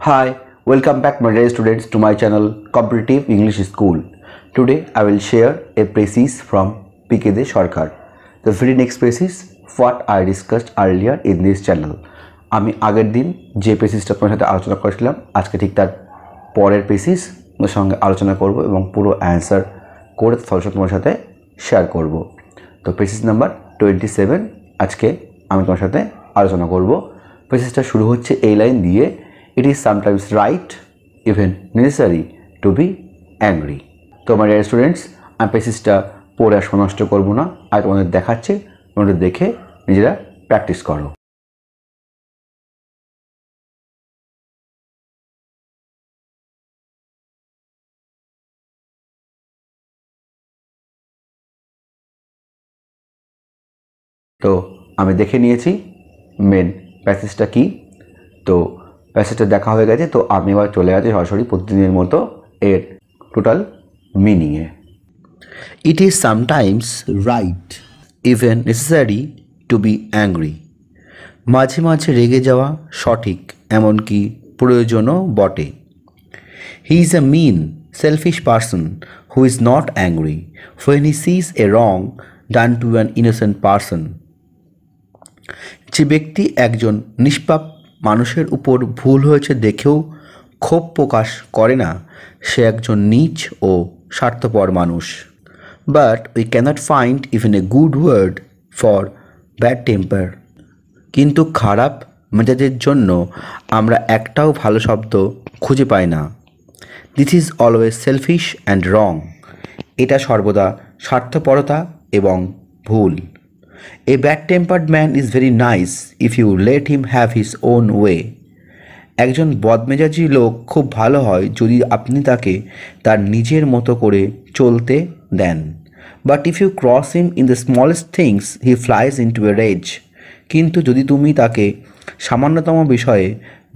Hi, welcome back my dear students to my channel Competitive English School. Today I will share a passage from PKD Sarkar. The very next passage what I discussed earlier in this channel. আমি আগের দিন যে পেসিসটা আপনার সাথে আলোচনা করেছিলাম আজকে ঠিক তার পরের পেসিস তোমার সঙ্গে আলোচনা করব এবং পুরো অ্যানসার করে সলিউশন তোমার সাথে শেয়ার করব। তো পেসিস নাম্বার 27 আজকে আমি তোমার সাথে আলোচনা করব। পেসিসটা শুরু হচ্ছে এই লাইন দিয়ে, it is sometimes right even necessary to be angry. তো আমার ডিয়ার স্টুডেন্টস, আমি পেসিসটা পড়ে আর নষ্ট করব না, আর তোমাদের দেখাচ্ছি, তোমরা দেখে নিজেরা প্র্যাকটিস করো। তো আমি দেখে নিয়েছি মেন প্যাসেজটা কি। তো প্যাসেজটা দেখা হয়ে গেছে, তো আমি এবার চলে যাচ্ছি সরাসরি প্রতিদিনের মতো এর total মিনিংয়ে। It is sometimes right even necessary to be angry. মাঝে মাঝে রেগে যাওয়া সঠিক, এমনকি প্রয়োজনও বটে। He is a mean, selfish person who is not angry when he sees a wrong done to an innocent person. যে ব্যক্তি একজন নিষ্পাপ মানুষের উপর ভুল হয়েছে দেখেও ক্ষোভ প্রকাশ করে না, সে একজন নীচ ও স্বার্থপর মানুষ। But we cannot find even a good word for bad temper. কিন্তু খারাপ মেজাজের জন্য আমরা একটাও ভালো শব্দ খুঁজে পাই না। This is always selfish and wrong. এটা সর্বদা স্বার্থপরতা এবং ভুল। A bad tempered man is very nice if you let him have his own way. একজন বদমেজাজি লোক খুব ভালো হয় যদি আপনি তাকে তার নিজের মতো করে চলতে দেন। But if you cross him in the smallest things he flies into a rage. কিন্তু যদি তুমি তাকে সামান্যতম বিষয়ে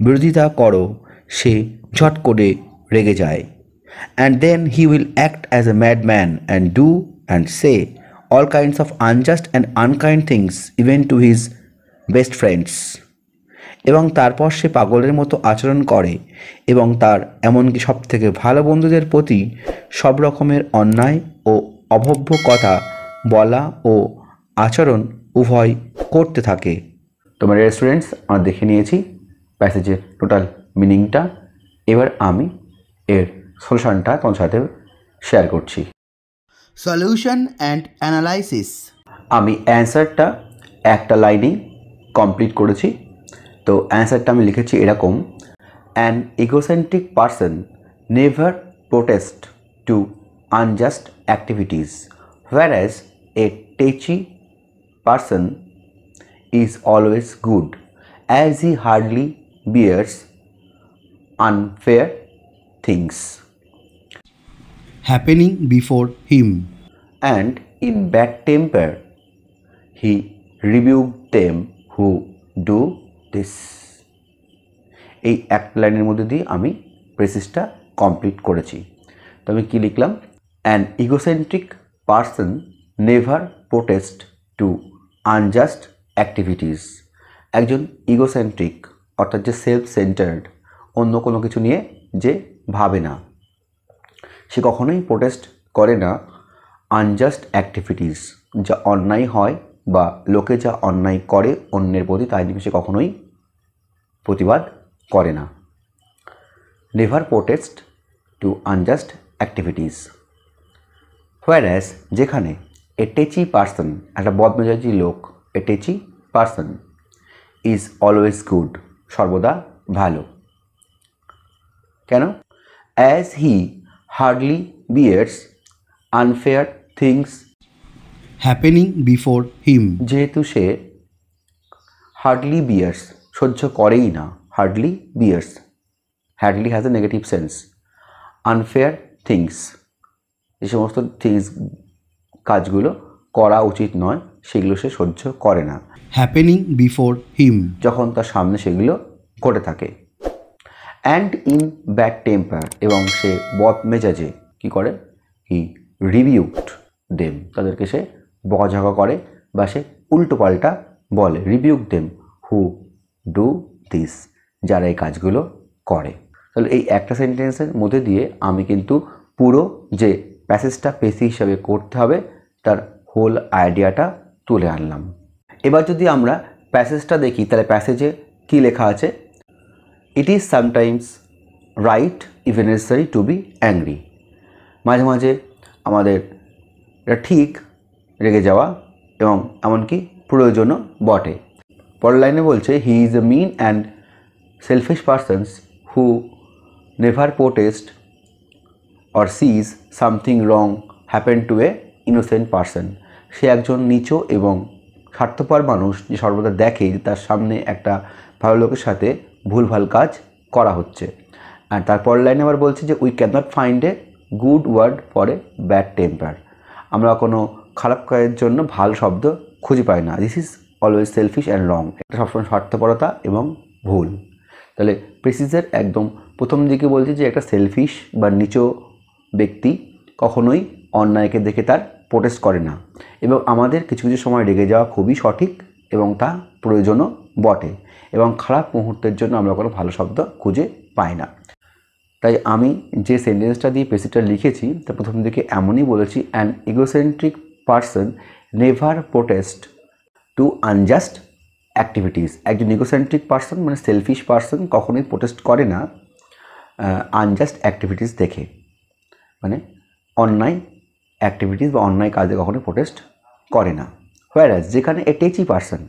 বিরোধিতা করো, সে ঝট করে রেগে যায়। And then he will act as a mad man and do and say all kinds of unjust and unkind things even to his best friends. এবং তারপর সে পাগলের মতো আচরণ করে এবং তার এমনকি সব থেকে ভালো বন্ধুদের প্রতি সব রকমের অন্যায় ও অভব্য কথা বলা ও আচরণ উভয় করতে থাকে। তোমার স্টুডেন্টস, আমরা দেখে নিয়েছি প্যাসেজের টোটাল মিনিংটা। এবার আমি এর সলিউশনটা তোমার সাথে শেয়ার করছি। Solution and analysis. আমি অ্যান্সারটা একটা লাইনেই কমপ্লিট করেছি। তো অ্যান্সারটা আমি লিখেছি এরকম: an egocentric person never protest to unjust activities whereas a touchy person is always good as he hardly bears unfair things happening before him. And in bad temper he rebuked them who do this. এই এক লাইনের মধ্যে দিয়ে আমি প্রেসিসটা complete করেছি। তো আমি কী লিখলাম? An egocentric person never protest to unjust activities. একজন ইগোসেন্ট্রিক অর্থাৎ যে সেলফ সেন্টার্ড, অন্য কোনো কিছু নিয়ে যে ভাবে না, সে কখনোই প্রোটেস্ট করে না আনজাস্ট অ্যাক্টিভিটিস, যা অন্যায় হয় বা লোকে যা অন্যায় করে অন্যের প্রতি, তাই নিয়ে সে কখনোই প্রতিবাদ করে না। Never protest to unjust activities whereas যেখানে এ টেচি পারসন, একটা বদমেজাজি লোক, a touchy person is always good, সর্বদা ভালো। কেন? As he hardly bears unfair things happening before him. যেহেতু সে হার্ডলি বিয়ার্স, সহ্য করেই না, hardly bears, hardly has a negative sense, unfair things, যে সমস্ত থিংস কাজগুলো করা উচিত নয় সেগুলো সে সহ্য করে না, হ্যাপেনিং বিফোর হিম, যখন তার সামনে সেগুলো ঘটে থাকে। অ্যান্ড ইন ব্যাড টেম্পার, এবং সে বদ মেজাজে কী করে? হি রিবিউকড দেম, তাদেরকে সে বকাঝকা করে বা সে উল্টো পাল্টা বলে। Rebuke them who do this, যারা এই কাজগুলো করে। তাহলে এই একটা সেন্টেন্সের মধ্যে দিয়ে আমি কিন্তু পুরো যে প্যাসেজটা পেশি হিসাবে করতে হবে তার হোল আইডিয়াটা তুলে আনলাম। এবার যদি আমরা প্যাসেজটা দেখি তাহলে প্যাসেজে কি লেখা আছে, it is sometimes right even necessary to B angry. মাঝে মাঝে আমাদের এটা ঠিক রেগে যাওয়া এবং এমনকি প্রয়োজনও বটে। পরের লাইনে বলছে, he is a mean and selfish persons who never protest or sees something wrong happen to a innocent person. সে একজন নিচু এবং স্বার্থপর মানুষ যে সর্বদা দেখে যে তার সামনে একটা ভালো লোকের সাথে ভুলভাল কাজ করা হচ্ছে। আর তারপর লাইনে আবার বলছে যে we can not find a good word for a bad temper. আমরা কোনো খারাপ কাজের জন্য ভালো শব্দ খুঁজে পাই না। This is always selfish and wrong. এটা সবসময় স্বার্থপরতা এবং ভুল। তাহলে প্রেসিসের একদম প্রথম দিকে বলছি যে একটা সেলফিশ বা নিচু ব্যক্তি কখনোই অন্যায়কে দেখে তার প্রোটেস্ট করে না, এবং আমাদের কিছু কিছু সময় রেগে যাওয়া খুবই সঠিক এবং তা প্রয়োজনও বটে, এবং খারাপ মুহূর্তের জন্য আমরা কোনো ভালো শব্দ খুঁজে পাই না। তাই আমি যে সেন্টেন্সটা দিয়ে পেসিটা লিখেছি তা প্রথম দিকে এমনই বলেছি, an egocentric person never protest to unjust activities. একজন ইগোসেন্ট্রিক পারসন মানে সেলফিশ পারসন কখনোই প্রোটেস্ট করে না আনজাস্ট অ্যাক্টিভিটিস দেখে, মানে অন্যায় অ্যাক্টিভিটিস বা অন্যায় কাজে কখনোই প্রোটেস্ট করে না। হোয়ারাজ যেখানে এ টেচি পারসন,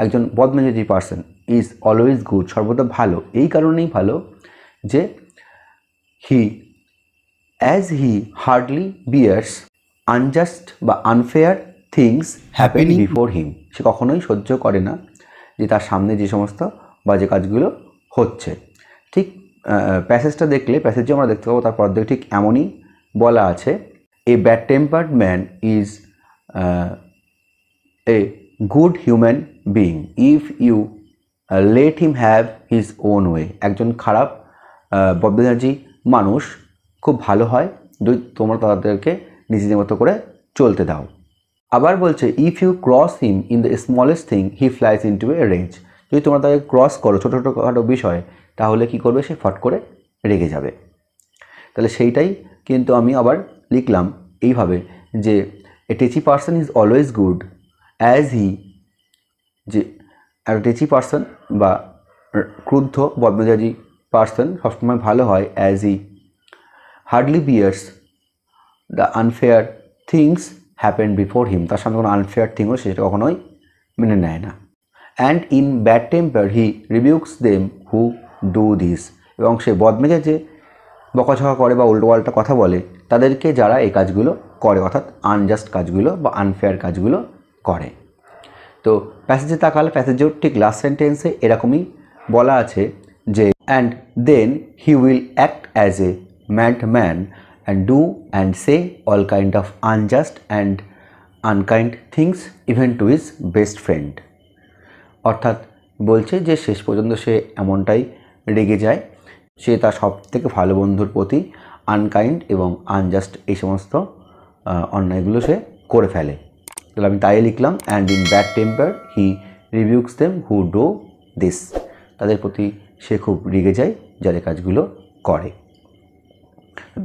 একজন বদমেজাজি পারসন ইজ অলওয়েজ গুড, সর্বদা ভালো। এই কারণেই ভালো যে হি হার্ডলি বিয়ার্স আনজাস্ট বা unfair things happening before him. সে কখনোই সহ্য করে না যে তার সামনে যে সমস্ত বাজে কাজগুলো হচ্ছে। ঠিক প্যাসেজটা দেখলে প্যাসেজে আমরা দেখতে পাবো তারপর দিকে ঠিক এমনই বলা আছে, a bad tempered man is a good human being if you let him have his own way. একজন খারাপ বদমেজাজি মানুষ খুব ভালো হয় যদি তোমরা তাদেরকে নিজেদের মতো করে চলতে দাও। আবার বলছে, if you cross him in the smallest thing he flies into a range. যদি তোমরা তাকে ক্রস করো ছোটো ছোটোখাটো বিষয়, তাহলে কি করবে, সে ফট করে রেগে যাবে। তাহলে সেইটাই কিন্তু আমি আবার লিখলাম এইভাবে যে a touchy person is always good as he, যে একটা টেচি পারসন বা ক্রুদ্ধ বদমেজাজি পারসন সবসময় ভালো হয়, as he hardly bears the unfair things happen before him. তার সামনে কোনো আনফেয়ার থিংও সেটা কখনোই মেনে নেয় না। And in bad temper he rebukes them who do this. এবং সে বদমেজাজে বকাঝকা করে বা উল্টোপাল্টা কথা বলে তাদেরকে যারা এই কাজগুলো করে, অর্থাৎ আনজাস্ট কাজগুলো বা আনফেয়ার কাজগুলো করে। তো প্যাসেজে তাকালে প্যাসেজেও ঠিক লাস্ট সেন্টেন্সে এরকমই বলা আছে যে and then he will act as a mad man and do and say all kind of unjust and unkind things even to his best friend. অর্থাৎ বলছে যে শেষ পর্যন্ত সে এমনটাই রেগে যায়, সে তার সব থেকে ভালো বন্ধুর প্রতি আনকাইন্ড এবং আনজাস্ট এই সমস্ত অন্যায়গুলো সে করে ফেলে। তাহলে আমি তাই লিখলাম, and in bad temper he rebukes them who do this. তাদের প্রতি সে খুব রেগে যায় যারা কাজগুলো করে।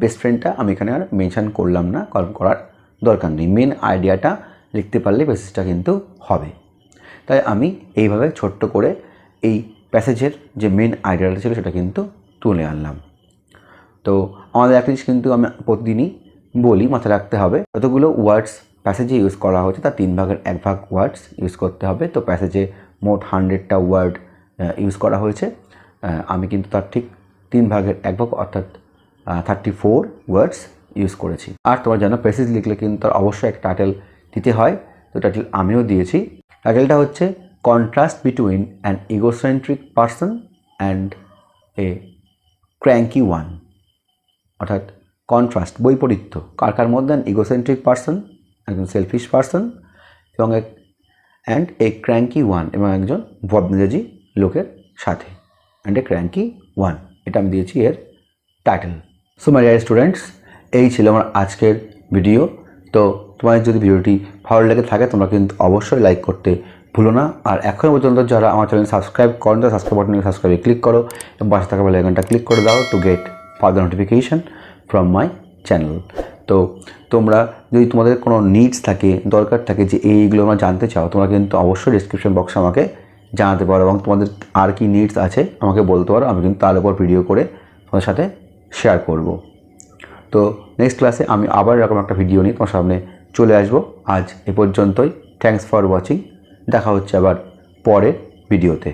বেস্ট ফ্রেন্ডটা আমি এখানে আর মেনশান করলাম না, কারণ করার দরকার নেই। মেন আইডিয়াটা লিখতে পারলে প্যাসেজটা কিন্তু হবে। তাই আমি এইভাবে ছোট্ট করে এই প্যাসেজের যে মেন আইডিয়াটা ছিল সেটা কিন্তু তুলে আনলাম। তো আমাদের একটা জিনিস কিন্তু আমি প্রতিদিনই বলি, মাথায় রাখতে হবে, যতগুলো ওয়ার্ডস প্যাসেজে ইউজ করা হয়েছে তার 3 ভাগের 1 ভাগ ওয়ার্ডস ইউজ করতে হবে। তো প্যাসেজে মোট 100টা ওয়ার্ড ইউজ করা হয়েছে, আমি কিন্তু তার ঠিক 3 ভাগের 1 ভাগ অর্থাৎ 34 ওয়ার্ডস ইউজ করেছি। আর তোমরা জানো প্যাসেজ লিখলে কিন্তু তার অবশ্যই একটা টাইটেল দিতে হয়, তো টাইটেল আমিও দিয়েছি। টাইটেলটা হচ্ছে contrast between an egocentric person and a cranky one. অর্থাৎ কন্ট্রাস্ট বৈপরীত্য কার মধ্যে, অ্যান ইগোসেন্ট্রিক পারসন একজন সেলফিশ পারসন এবং অ্যান্ড এ ক্র্যাঙ্কি ওয়ান এবং একজন বদমেজাজি লোকের সাথে, অ্যান্ড এ ক্র্যাঙ্কি ওয়ান, এটা আমি দিয়েছি এর title. So my dear students, এই ছিল আমার আজকের ভিডিও। তো তোমাদের যদি ভিডিওটি ভালো লেগে থাকে তোমরা কিন্তু অবশ্যই লাইক করতে ভুলো না। আর এখন পর্যন্ত যারা আমার চ্যানেল সাবস্ক্রাইব করেন তারা সাবস্ক্রাইব বাটনে সাবস্ক্রাইবে ক্লিক করো এবং পাশে থাকা বেল আইকনটা ক্লিক করে দাও to get further notification from my channel. তো তোমরা যদি তোমাদের কোনো নিডস থাকে, দরকার থাকে যে এইগুলো আমরা জানতে চাও, তোমরা কিন্তু অবশ্যই ডিসক্রিপশন বক্সে আমাকে জানাতে পারো এবং তোমাদের আর কি নিডস আছে আমাকে বলতে পারো। আমি কিন্তু তার উপর ভিডিও করে তোমাদের সাথে শেয়ার করব। তো নেক্সট ক্লাসে আমি আবার এরকম একটা ভিডিও নিয়ে তোমার সামনে চলে আসবো। আজ এ পর্যন্তই। Thanks for watching. দেখা হচ্ছে আবার পরের ভিডিওতে।